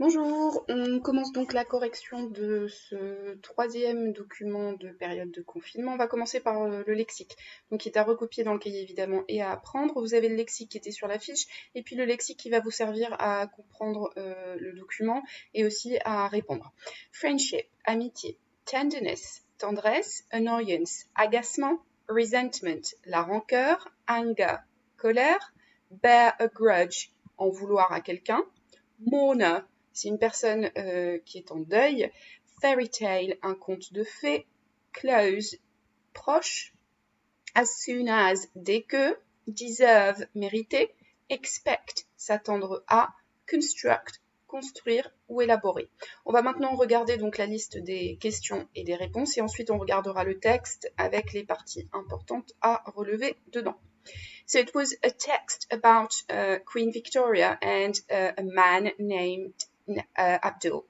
Bonjour, on commence donc la correction de ce troisième document de période de confinement. On va commencer par le lexique, donc qui est à recopier dans le cahier évidemment et à apprendre. Vous avez le lexique qui était sur la fiche et puis le lexique qui va vous servir à comprendre le document et aussi à répondre. Friendship, amitié, tenderness, tendresse, annoyance, agacement, resentment, la rancœur, anger, colère, bear a grudge, en vouloir à quelqu'un, mourner, c'est une personne qui est en deuil. Fairy tale, un conte de fées. Close, proche. As soon as, dès que. Deserve, mériter. Expect, s'attendre à. Construct, construire ou élaborer. On va maintenant regarder donc la liste des questions et des réponses et ensuite on regardera le texte avec les parties importantes à relever dedans. So it was a text about Queen Victoria and a man named Abdul.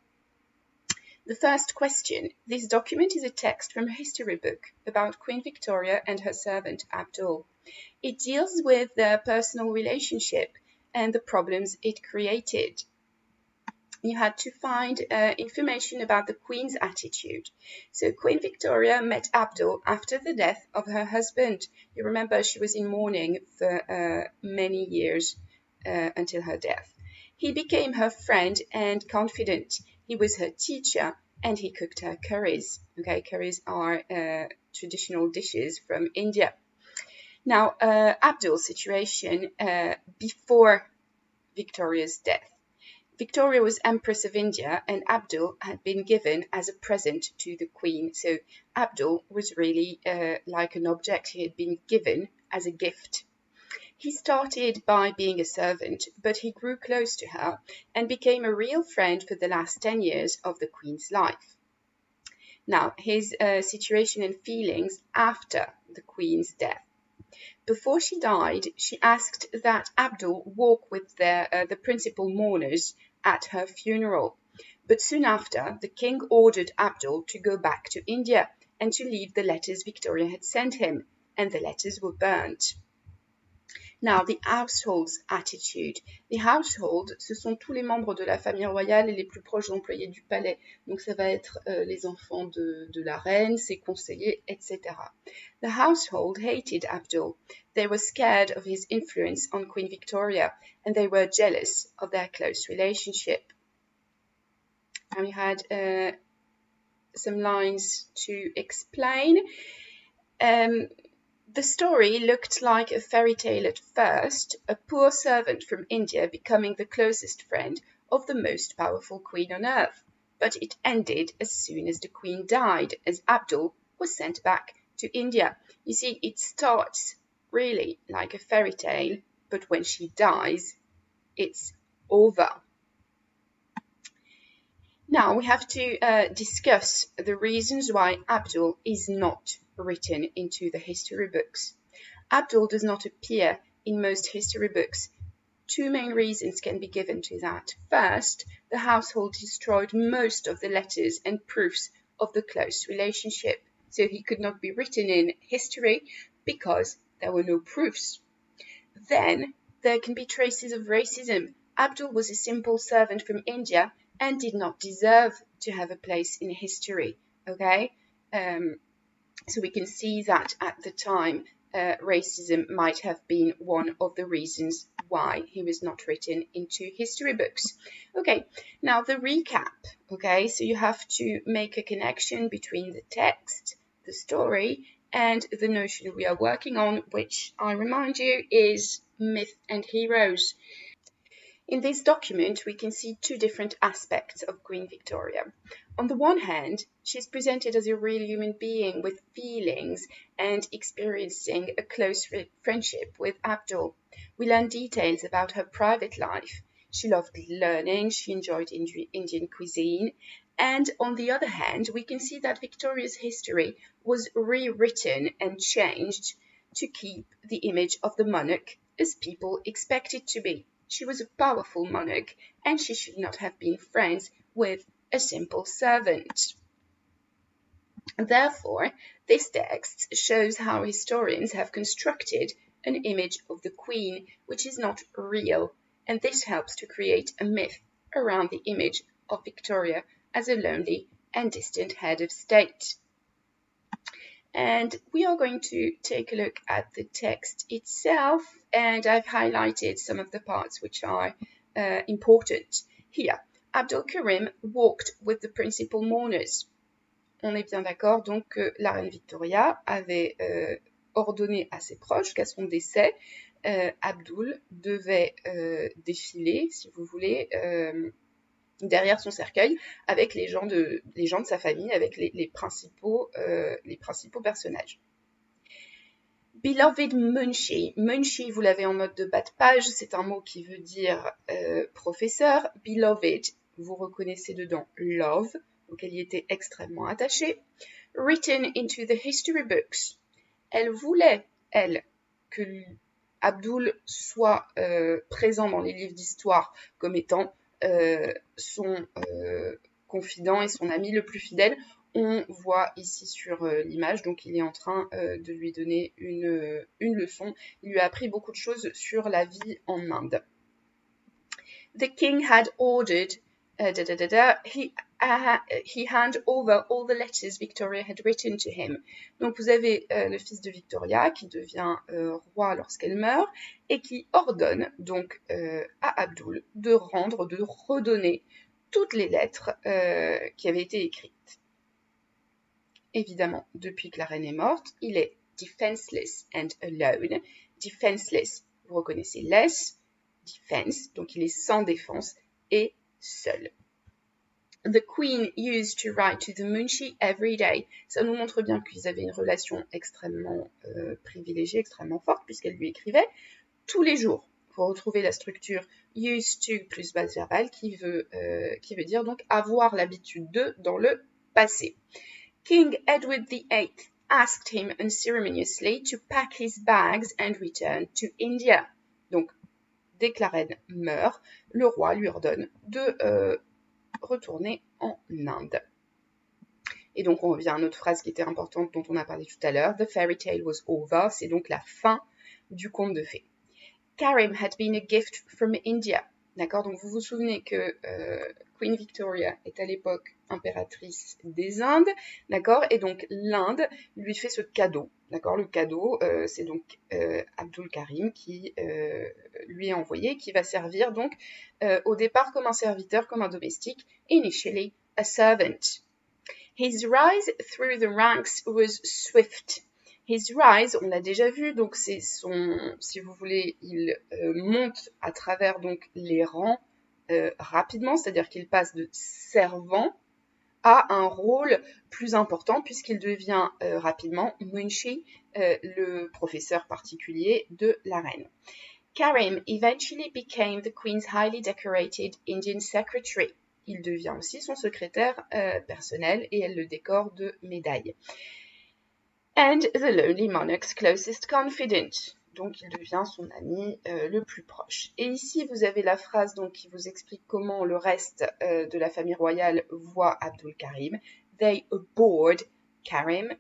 The first question. This document is a text from a history book about Queen Victoria and her servant Abdul. It deals with their personal relationship and the problems it created. You had to find information about the Queen's attitude. So Queen Victoria met Abdul after the death of her husband. You remember she was in mourning for many years until her death. He became her friend and confidant. He was her teacher and he cooked her curries. Okay, curries are traditional dishes from India. Now, Abdul's situation before Victoria's death. Victoria was Empress of India and Abdul had been given as a present to the Queen. So Abdul was really like an object he had been given as a gift. He started by being a servant, but he grew close to her and became a real friend for the last 10 years of the Queen's life. Now, his situation and feelings after the Queen's death. Before she died, she asked that Abdul walk with the principal mourners at her funeral. But soon after, the king ordered Abdul to go back to India and to leave the letters Victoria had sent him, and the letters were burnt. Now, the household's attitude. The household, ce sont tous les membres de la famille royale et les plus proches employés du palais. Donc, ça va être les enfants de la reine, ses conseillers, etc. The household hated Abdul. They were scared of his influence on Queen Victoria, and they were jealous of their close relationship. And we had some lines to explain. The story looked like a fairy tale at first, a poor servant from India becoming the closest friend of the most powerful queen on earth. But it ended as soon as the queen died, as Abdul was sent back to India. You see, it starts really like a fairy tale, but when she dies, it's over. Now we have to discuss the reasons why Abdul is not written into the history books. Abdul does not appear in most history books. Two main reasons can be given to that. First, the household destroyed most of the letters and proofs of the close relationship, so he could not be written in history because there were no proofs. Then, there can be traces of racism. Abdul was a simple servant from India and did not deserve to have a place in history, okay? So we can see that at the time, racism might have been one of the reasons why he was not written into history books. Okay, now the recap, okay? So you have to make a connection between the text, the story, and the notion we are working on, which I remind you is myth and heroes. In this document, we can see two different aspects of Queen Victoria. On the one hand, she's presented as a real human being with feelings and experiencing a close friendship with Abdul. We learn details about her private life. She loved learning, she enjoyed Indian cuisine, and on the other hand, we can see that Victoria's history was rewritten and changed to keep the image of the monarch as people expect it to be. She was a powerful monarch, and she should not have been friends with a simple servant. Therefore, this text shows how historians have constructed an image of the Queen which is not real, and this helps to create a myth around the image of Victoria as a lonely and distant head of state. And we are going to take a look at the text itself, and I've highlighted some of the parts which are important here. Abdul Karim walked with the principal mourners. On est bien d'accord donc que la reine Victoria avait ordonné à ses proches qu'à son décès, Abdul devait défiler, si vous voulez, derrière son cercueil avec les gens de sa famille, avec les principaux personnages. Beloved Munshi. Munshi, vous l'avez en note de bas de page, c'est un mot qui veut dire professeur. Beloved, vous reconnaissez dedans love, auquel il était extrêmement attaché. Written into the history books. Elle voulait, elle, que Abdul soit présent dans les livres d'histoire comme étant son confident et son ami le plus fidèle. On voit ici sur l'image, donc il est en train de lui donner une leçon. Il lui a appris beaucoup de choses sur la vie en Inde. The king had ordered, he hand over all the letters Victoria had written to him. Donc vous avez le fils de Victoria qui devient roi lorsqu'elle meurt et qui ordonne donc à Abdul de redonner toutes les lettres qui avaient été écrites. Évidemment, depuis que la reine est morte, il est defenseless and alone. Defenseless, vous reconnaissez less, defense, donc il est sans défense et seul. The Queen used to write to the Munshi every day. Ça nous montre bien qu'ils avaient une relation extrêmement privilégiée, extrêmement forte, puisqu'elle lui écrivait tous les jours. Vous retrouvez la structure used to plus base verbale qui veut dire donc avoir l'habitude de dans le passé. King Edward VIII asked him unceremoniously to pack his bags and return to India. Donc, dès que la reine meurt, le roi lui ordonne de retourner en Inde. Et donc, on revient à une autre phrase qui était importante dont on a parlé tout à l'heure. The fairy tale was over. C'est donc la fin du conte de fées. Karim had been a gift from India. D'accord, donc vous vous souvenez que Queen Victoria est à l'époque impératrice des Indes, d'accord, et donc l'Inde lui fait ce cadeau, d'accord, le cadeau c'est donc Abdul Karim qui lui est envoyé, qui va servir donc au départ comme un serviteur, comme un domestique, initially a servant. His rise through the ranks was swift. His rise, on l'a déjà vu, donc c'est son, si vous voulez, il monte à travers donc les rangs rapidement, c'est-à-dire qu'il passe de servant à un rôle plus important puisqu'il devient rapidement Munshi, le professeur particulier de la reine. Karim eventually became the Queen's highly decorated Indian secretary. Il devient aussi son secrétaire personnel et elle le décore de médailles. And the lonely monarch's closest confidant. Donc, il devient son ami le plus proche. Et ici, vous avez la phrase donc, qui vous explique comment le reste de la famille royale voit Abdul Karim. They abhorred Karim.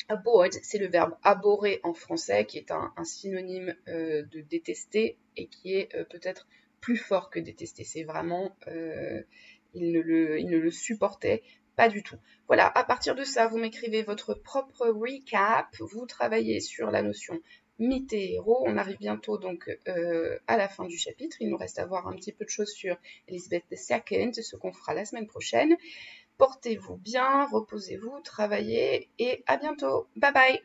Abhorred, c'est le verbe abhorrer en français, qui est un synonyme de détester et qui est peut-être plus fort que détester. C'est vraiment, il ne le supportait pas du tout. Voilà, à partir de ça, vous m'écrivez votre propre recap, vous travaillez sur la notion mythe et héros. On arrive bientôt donc à la fin du chapitre. Il nous reste à voir un petit peu de choses sur Elizabeth II, ce qu'on fera la semaine prochaine. Portez-vous bien, reposez-vous, travaillez et à bientôt. Bye bye!